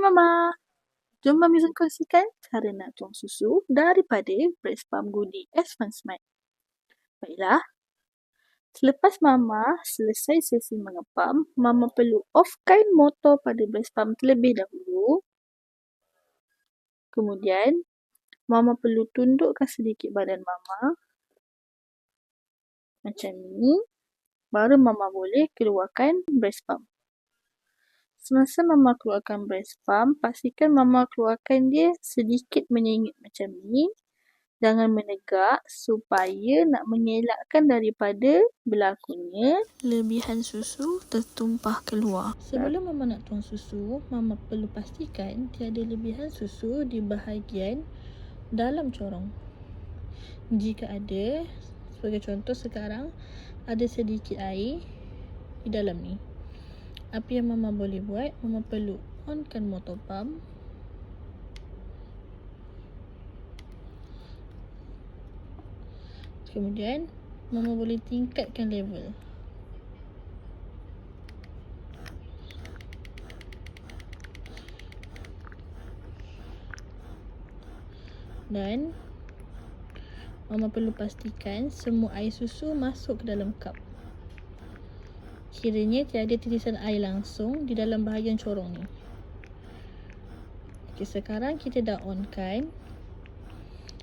Mama. Jom Mami kongsikan cara nak tuang susu daripada Breast Pump Goodie Advanced Smart. Baiklah, selepas Mama selesai sesi mengepam, Mama perlu offkan motor pada breast pump terlebih dahulu. Kemudian, Mama perlu tundukkan sedikit badan Mama. Macam ni. Baru Mama boleh keluarkan breast pump. Semasa Mama keluarkan breast pump, pastikan Mama keluarkan dia sedikit menyengit macam ni. Jangan menegak supaya nak mengelakkan daripada berlakunya lebihan susu tertumpah keluar. Sebelum Mama nak tuang susu, Mama perlu pastikan tiada lebihan susu di bahagian dalam corong. Jika ada, sebagai contoh sekarang, ada sedikit air di dalam ni. Apa yang Mama boleh buat, Mama perlu onkan motor pump. Kemudian, Mama boleh tingkatkan level. Dan, Mama perlu pastikan semua air susu masuk ke dalam cup. Kiranya tiada titisan air langsung di dalam bahagian corong ni. Okay, sekarang kita dah onkan.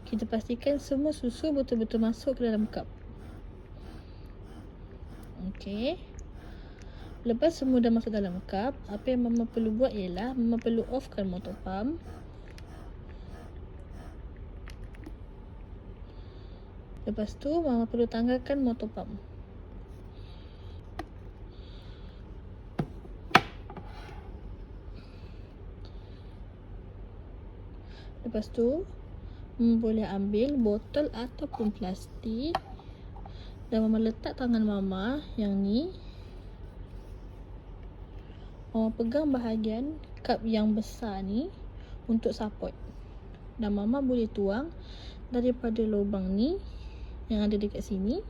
Kita pastikan semua susu betul-betul masuk ke dalam cup. Okey. Lepas semua dah masuk dalam cup, apa yang Mama perlu buat ialah Mama perlu offkan motor pump. Lepas tu Mama perlu tanggalkan motor pump. Lepas tu Mama boleh ambil botol ataupun plastik dan Mama letak tangan Mama yang ni. Mama pegang bahagian cup yang besar ni untuk support. Dan Mama boleh tuang daripada lubang ni yang ada dekat sini.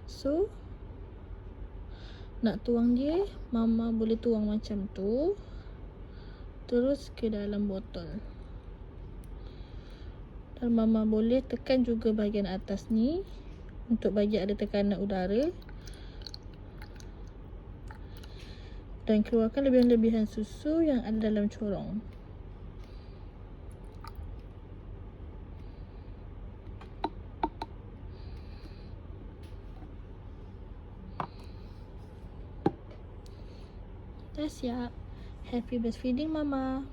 So, nak tuang dia, Mama boleh tuang macam tu. Terus ke dalam botol. Dan Mama boleh tekan juga bahagian atas ni untuk bagi ada tekanan udara. Dan keluarkan lebihan-lebihan susu yang ada dalam corong. Dah siap. Happy breastfeeding Mama.